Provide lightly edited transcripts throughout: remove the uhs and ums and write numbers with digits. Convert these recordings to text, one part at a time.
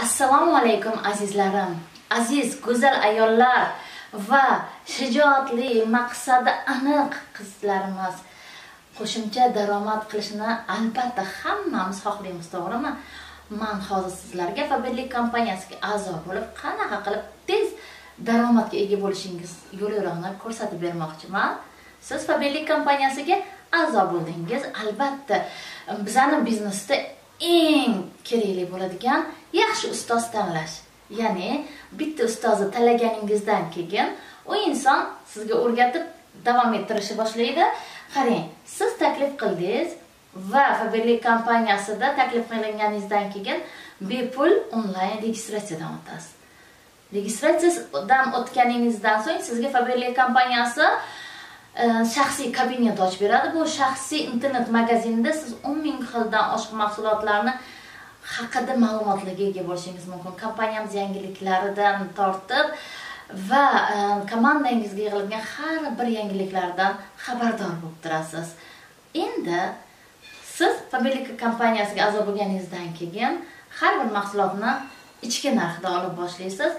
Assalomu alaykum azizlarim, aziz go'zal ayollar va shijoatli maqsadi aniq qizlarimiz. Qo'shimcha daromad qilishni albatta hammamiz xohlaymiz, to'g'rimi? Men hozir sizlarga Faberlik kompaniyasiga a'zo bo'lib, qanaqa qilib tez daromadga ega bo'lishingiz yo'l-yo'riqni ko'rsatib bermoqchiman. Siz Faberlik kompaniyasiga a'zo bo'ldingiz, albatta bizning biznesda eng kerakli bo'ladigan yaxshi ustoz tanlash. Ya'ni bitta ustozni tanlaganingizdan keyin u inson sizga o'rgatib davom ettirishi boshlaydi. Qarang, siz taklif qildingiz va Faberlik kompaniyasida taklif qilinganingizdan keyin bepul onlayn registratsiyadan o'tasiz. Registratsiyadan o'tganingizdan so'ng sizga Faberlik kompaniyasi shaxsiy kabinet ochib beradi. Bu shaxsiy internet magazinda siz 10,000 xildan oshiq mahsulotlarni haqida ma'lumotlarga ega bo'lishingiz mumkin. Kompaniyamiz yangiliklaridan tortib va komandangizga yig'ilgan har bir yangiliklardan xabardor bo'lib turasiz. Endi siz Faberlik kompaniyasiga a'zo bo'lganingizdan keyin har bir mahsulotni ichki narxida olib boshlaysiz.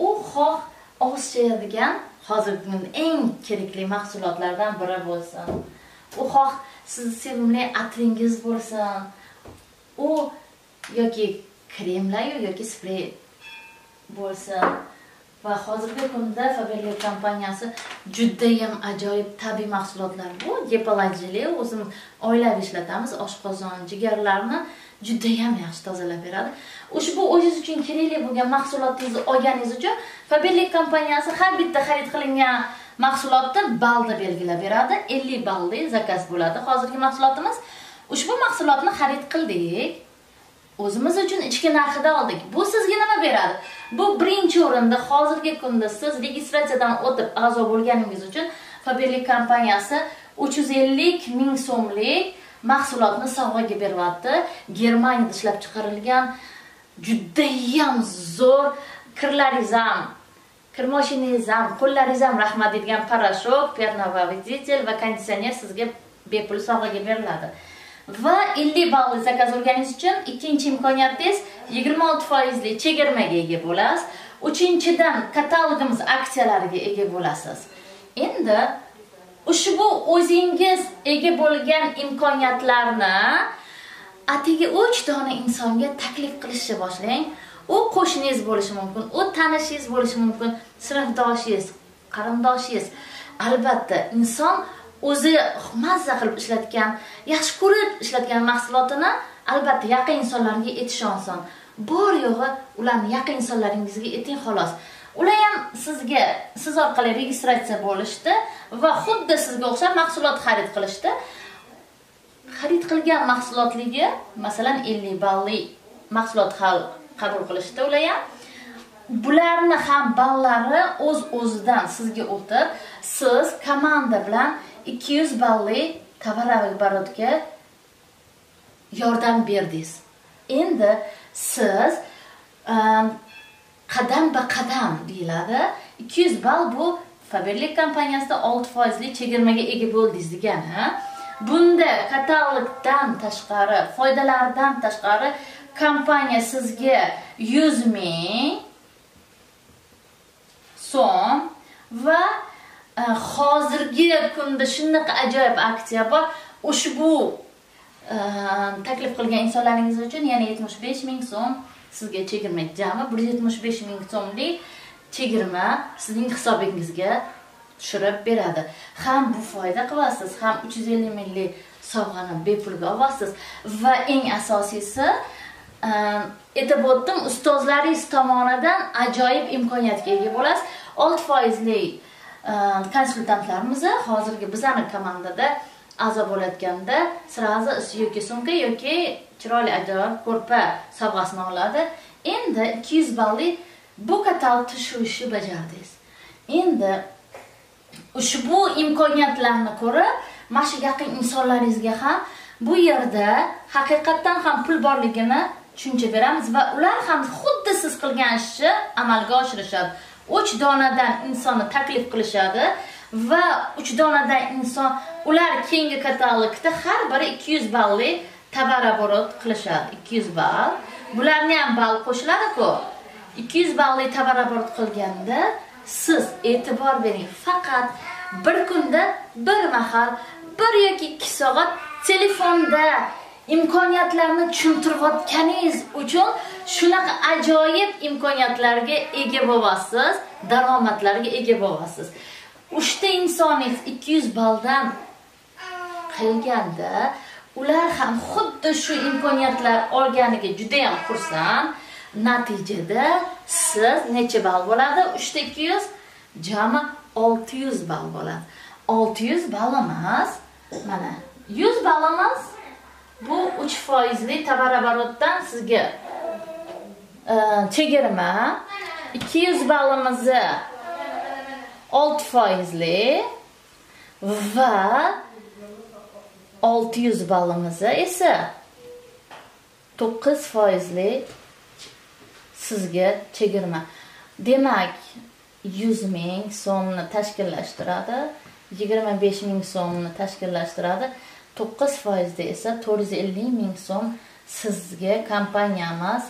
U xoh ovsiyadigan hozirgi kunda eng kerakli mahsulotlardan biri bo'lsin. U xoh siz sevimli atringiz bo'lsin. U yoki kremlar yoki sprey bo'lsin. Va hozirgi kunda Faberlik kompaniyasi juda ham ajoyib tabiiy mahsulotlar bu. Gepalajili o'zimiz oilaviy ishlatamiz, oshqozon, jigarlarni juda ham yaxshi tozalab beradi. Ushbu o'zingiz uchun kerakli bo'lgan mahsulotingizni olganingiz uchun Faberlik kompaniyasi har bitta xarid qilingan mahsulotni balda belgilab beradi. 50 balli zakaz bo'ladi. Hozirgi mahsulotimiz ushbu mahsulotni xarid qildik. O'zimiz uchun ichki narxida oldik. Bu sizga nima beradi? Bu birinchi o'rinda hozirgi kunda siz registratsiyadan o'tib a'zo bo'lganingiz uchun Faberlik kompaniyasi 350,000 so'mlik mahsulotni sovg'aga beryapti. Germaniyada ishlab chiqarilgan juda ham zo'r kirlaringiz ham, kirmoshiningiz ham, qo'llaringiz ham rahmat degan parashok, pernovavititel va konditsioner sizga bepul sovg'aga beriladi. Va 50 balli zakaz olganingiz uchun ikkinchi imkoniyatingiz 26% chegirmaga ega bo'lasiz. Uchinchidan katalogimiz aksiyalariga ega bo'lasiz. Endi ushbu o'zingiz ega bo'lgan imkoniyatlarni atigi 3 dona insonga taklif qilishni boshlang. U qo'shningiz bo'lishi mumkin, u tanishingiz bo'lishi mumkin, sinfdoshingiz, qarindoshingiz. Albatta, inson o'zi mazza qilib ishlatgan, yaxshi ko'rib ishlatgan mahsulotini albatta yaqin insonlarga aytish oson. Bor yo'g'i ularni yaqin insonlaringizga ayting xolos. Ular ham sizga siz orqali registratsiya bo'lishdi va xuddi sizga o'xshab mahsulot xarid qilishdi. Xarid qilgan mahsulotligi, masalan 50 balli mahsulot qabul qilishdi ular ham. Bularni ham ballari o'z-o'zidan sizga o'tib, siz komanda bilan 200 balli tovar-оборотga yordam berdingiz. Endi siz qadam-ba-qadam deyiladi. 200 ball bu Faberlik kompaniyasida 6% chegirmaga ega bo'ldingiz degani. Bunda katalogdan tashqari, foydalardan tashqari kompaniya sizga 100,000 so'm va hozirgi kunda shunaqa ajoyib aksiya bor. Ushbu taklif qilgan insonlaringiz uchun yana 75,000 so'm sizga chegirma, jami 175,000 so'mlik chegirma sizning hisobingizga tushirib beradi. Ham bu foyda qilyapsiz, ham 350 minglik sovg'ani bepulga olasiz va eng asosiysi aytib o'tdim, ustozlaringiz tomonidan ajoyib imkoniyatga ega bo'lasiz. 6%lik konsultantlarimiz hozirgi bizning komandada a'zo bo'layotganda sirazi yoki sumka yoki chiroyli ajoyib ko'rpa sovg'asini oladi. Endi 200 balli bu katalogni shu ishni bajardingiz. Endi ushbu imkoniyatlarni ko'rib, mana shu yaqin insonlaringizga ham bu yerda haqiqatan ham pul borligini tushuncha beramiz va ular ham xuddi siz qilgan ishni amalga oshirishadi. 3 donadan insonni taklif qilishadi va 3 donadan inson ular keyingi katalogda har biri 200 balli tovar-оборот qilishadi. 200 ball bularni ham ball qo'shiladi-ku. 200 ballli tabarabor qilganda siz e'tibor bering, faqat bir kunda bir mahal 1 yoki 2 soat telefonda imkoniyatlarni tushuntirayotganingiz uchun shunaqa ajoyib imkoniyatlarga ega bo'lasiz, daromadlarga ega bo'lasiz. 3 ta insoningiz 200 balldan qilganda ular ham xuddi shu imkoniyatlar olganiga juda ham xursand. Natijada siz necha ball bo'ladi? 3 ta 200 jami 600 ball bo'ladi. 600 ball emas, mana 100 ball emas. Bu 3% tabaraborotdan sizga chegirma. 200 ballimizni 6% va 600 ballimizni esa 9% sizga chegirma. Demak, 100 ming so'mni tashkillashtiradi, 25 ming so'mni tashkillashtiradi. 9% esa 450 ming so'm sizga kompaniyamiz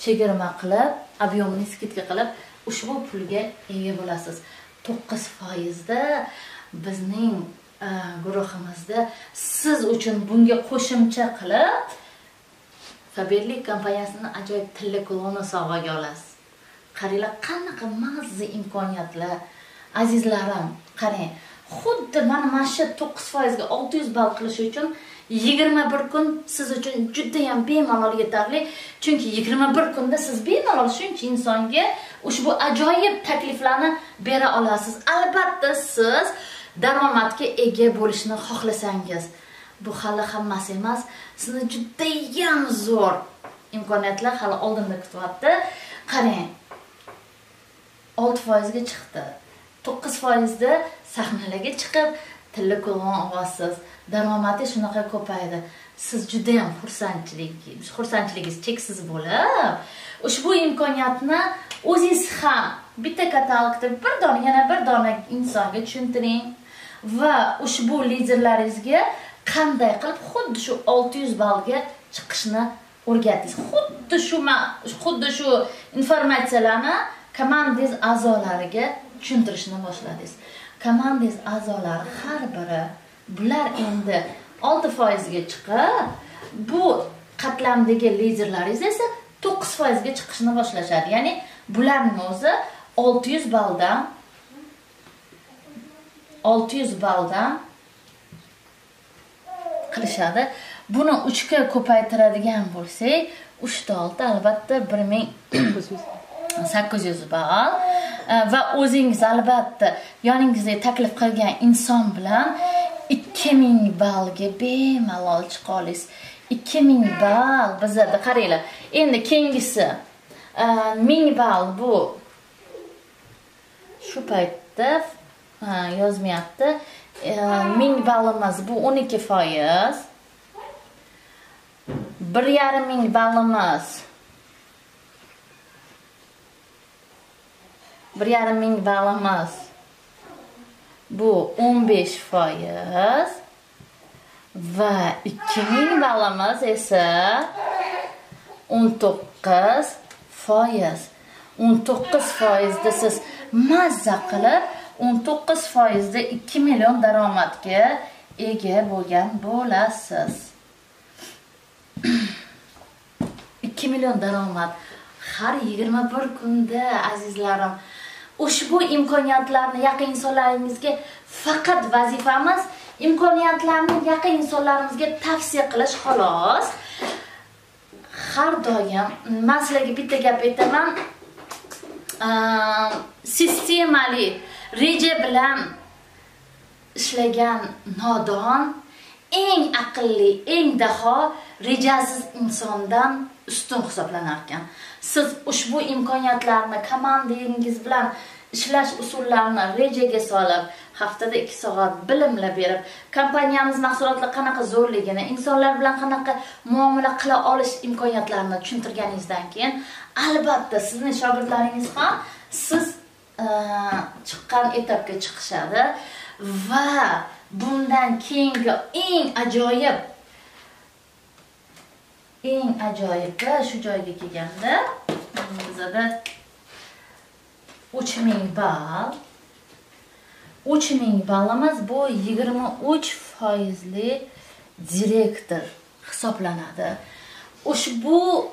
chegirma qilib, ob'yomni skidka qilib, ushbu pulga ega bo'lasiz. 9% da bizning guruhimizda siz uchun bunga qo'shimcha qilib Faberlik kompaniyasining ajoyib tilla kuloni sovg'aga olasiz. Qaranglar, qanaqa mazza imkoniyatlar. Azizlarim, qarang. Xuddi mana shu 9% ga 600 ball qilish uchun 21 kun siz uchun juda ham bemalol yetarli. Chunki 21 kunda siz bemalol shuncha insonga ushbu ajoyib takliflarni bera olasiz. Albatta siz daromadga ega bo'lishni xohlasangiz, bu hali hammasi emas. Sizni juda ham zo'r imkoniyatlar hali oldinda kutyapti. Qarang. 6% ga chiqdi. 9% da sahnalarga chiqib tilla kulon olasiz. Daromadi shunaqa ko'paydi. Siz juda ham xursandchiligingiz cheksiz bo'lib, ushbu imkoniyatni o'zingiz ham bitta katalogda bir dona, yana bir dona insonga tushuntiring va ushbu liderlaringizga qanday qilib xuddi shu 600 ballga chiqishni o'rgating. Xuddi shu informatsiyalarni komandangiz a'zolariga tushuntirishni boshladingiz. Komandangiz a'zolari har biri bular endi 6% ga chiqib, bu qatlamdagi liderlaringiz esa 9% ga chiqishni boshlashadi. Ya'ni bularning o'zi 600 balldan qilishadi. Buni 3 ga ko'paytiradigan bo'lsak, 3 ta 6 albatta 1800 ball va o'zingiz albatta yoningizga taklif qilgan inson bilan 2000 ballga bemalol chiqa olasiz. 2000 ball bizda qaranglar. Endi keyingisi 1000 ball bu shu paytda yozmayapti. 1000 ballimiz bu 12%. 1,5 ballimiz 1,5 ballimiz bu 15% va 2000 ballimiz esa 19%. 19% da siz mazza qilib 19% da 2 million daromadga ega bo'lgan bo'lasiz. 2 million daromad har 21 kunda azizlarim. Ushbu imkoniyatlarni yaqin insonlaringizga faqat vazifamiz imkoniyatlarni yaqin insonlarimizga tavsiya qilish xolos. Har doim men sizlarga bitta gap aytaman. Sistemali reja bilan ishlagan nodon eng aqlli, eng daho rejasiz insondan ustun hisoblanar ekan. Siz ushbu imkoniyatlarni komandangiz bilan ishlash usullarini rejaga solib, haftada 2 soat bilimlar berib, kompaniyamiz mahsulotlari qanaqa zo'rligini, insonlar bilan qanaqa muomala qila olish imkoniyatlarini tushuntirganingizdan keyin, albatta sizning shogirdlaringiz ham siz chiqqan etapga chiqishadi va bundan keyingi eng ajoyib eng ajoyibi shu joyga kelganda bizada 3000 ball. 3000 ballimiz bu 23% direktor hisoblanadi. Ushbu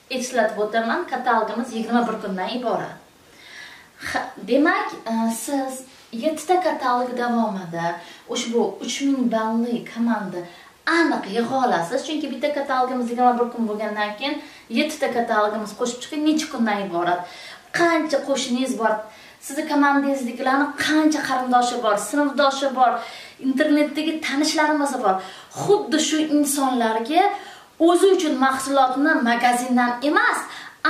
eslatib o'taman, katalogimiz 21 kundan iborat. Demak, siz 7 ta katalog davomida ushbu 3000 ballli komanda aniq yig'a olasiz, chunki bitta katalogimiz 21 kun bo'lgandan keyin 7 ta katalogimiz qo'shib chiqib necha kundan iborat. Qancha qo'shningiz bor, sizni komandangizdagilarning qancha qarindoshi bor, sinfdoshi bor, internetdagi tanishlarimiz bor. Xuddi shu insonlarga o'zi uchun mahsulotni magazindan emas,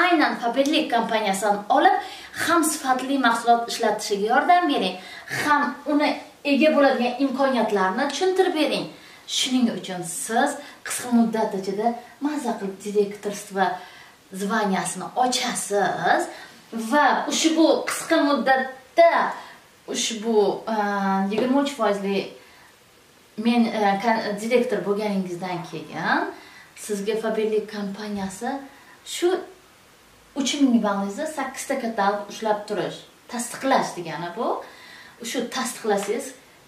aynan Faberlik kompaniyasidan olib, ham sifatli mahsulot ishlatishiga yordam bering, ham uni ega bo'ladigan imkoniyatlarni tushuntirib bering. Shuning uchun siz qisqa muddat ichida maza qilib direktorstva zvanyasini ochasiz va ushbu qisqa muddatda ushbu 23% men direktor bo'lganingizdan keyin sizga Faberlik kompaniyasi shu 3000 ballingizni 8 ta katalog ushlab turish, tasdiqlash degani bu. Shu tasdiqlasangiz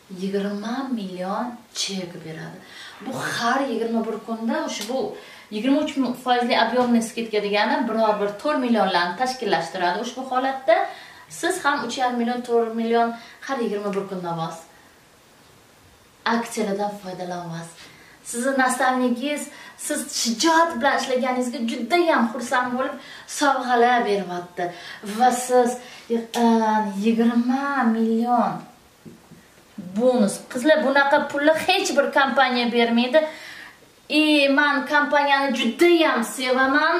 20 million chek beradi. Bu har 21 kunda ushbu 23% объемный skidka degani biror 4 millionlarni tashkillashtiradi. Ushbu holatda siz ham 3,5 million, 4 million har 21 kunda bas aksiyalardan foydalanasiz. Sizning nastavnigingiz siz shijoat bilan ishlaganingizga juda ham xursand bo'lib sovg'alar beryapti va siz 20 million bonus. Qizlar, bunaqa pulni hech bir kompaniya bermaydi. Men kompaniyani juda ham sevaman.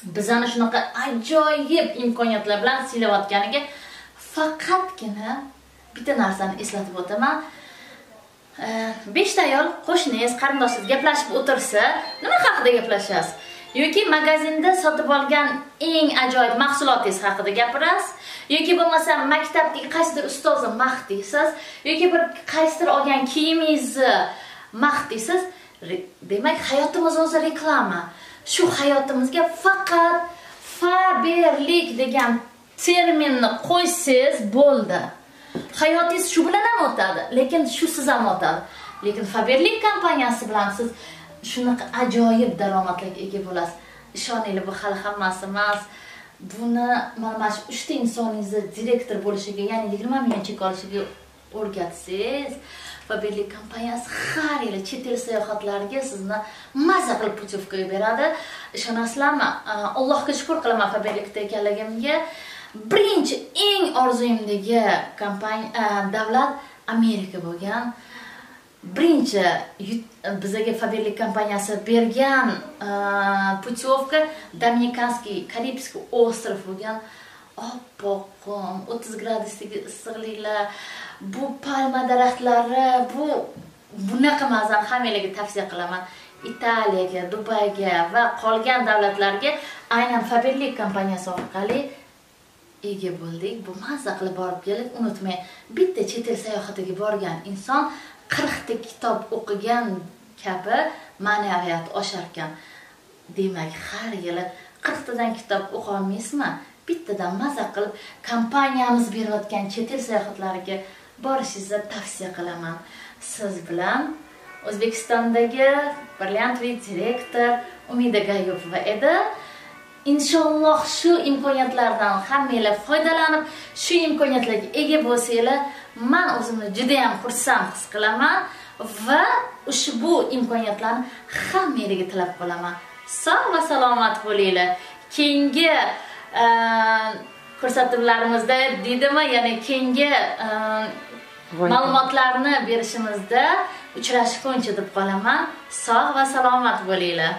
Biz ana shunaqa ajoyib imkoniyatlar bilan silayotganiga faqatgina bitta narsani eslatib o'taman. 5 ta ayol qo'shningiz, qarindoshingiz gaplashib o'tirsa, nima haqida gaplashasiz? Yoki magazinda sotib olgan eng ajoyib mahsulotingiz haqida gapirasiz, yoki bo'lmasa maktabdagi qaysidir ustozni maqtaysiz, yoki bir qaysidir olgan kiyimingizni maqtaysiz. Demak, hayotimiz o'zi reklama. Shu hayotimizga faqat Faberlik degan terminni qo'ysangiz bo'ldi. Hayotingiz shu bilan ham o'tadi, lekin shu siz ham o'tadi. Lekin Faberlik kompaniyasi bilan siz shunaqa ajoyib daromadlarga ega bo'lasiz. Ishoninglar, bu hali hammasi emas. Buni mana shu 3 ta insoningizni direktor bo'lishiga, ya'ni 20 million chek olishiga o'rgatsangiz, Faberlik kompaniyasi har yili chet el sayohatlariga sizni maza qilib putyovka beradi. Ishonasizlarmi? Allohga shukr qilaman Faberlikda ekanligimga. Birinchi eng orzuyimdagi kompaniya davlat Amerika bo'lgan. Birinchi bizga Faberlik kompaniyasi bergan putyovka Dominikanskiy Karibskiy ostrov bo'lgan. Oppoq qum, 30 gradusdagi issiqliklar, bu palma daraxtlari, bunaqa mazani hammalarga tavsiya qilaman. Italiyaga, Dubayga va qolgan davlatlarga aynan Faberlik kompaniyasi orqali ega bo'ldik. Bu maza qilib borib kelib, unutmang, bitta chet el sayohatiga borgan inson 40 ta kitob o'qigan kabi ma'naviyat oshar ekan. Demak, har yili 40 tadan kitob o'qiy olmaysizmi? Bittadan maza qilib kompaniyamiz berayotgan chet el sayohatlariga borishingizni tavsiya qilaman. Siz bilan O'zbekistondagi brilliantli direktor Umida G'ayupova edi. Inshaalloh shu imkoniyatlardan hammanglar foydalanib, shu imkoniyatlarga ega bo'lsanglar, men o'zimni juda ham xursand his qilaman va ushbu imkoniyatlarni hammanglarga tilab qolaman. Sog' va salomat bo'linglar. Keyingi ko'rsatuvlarimizda deydimi, ya'ni keyingi ma'lumotlarni berishimizda uchrashguncha deb qolaman. Sog' va salomat bo'linglar.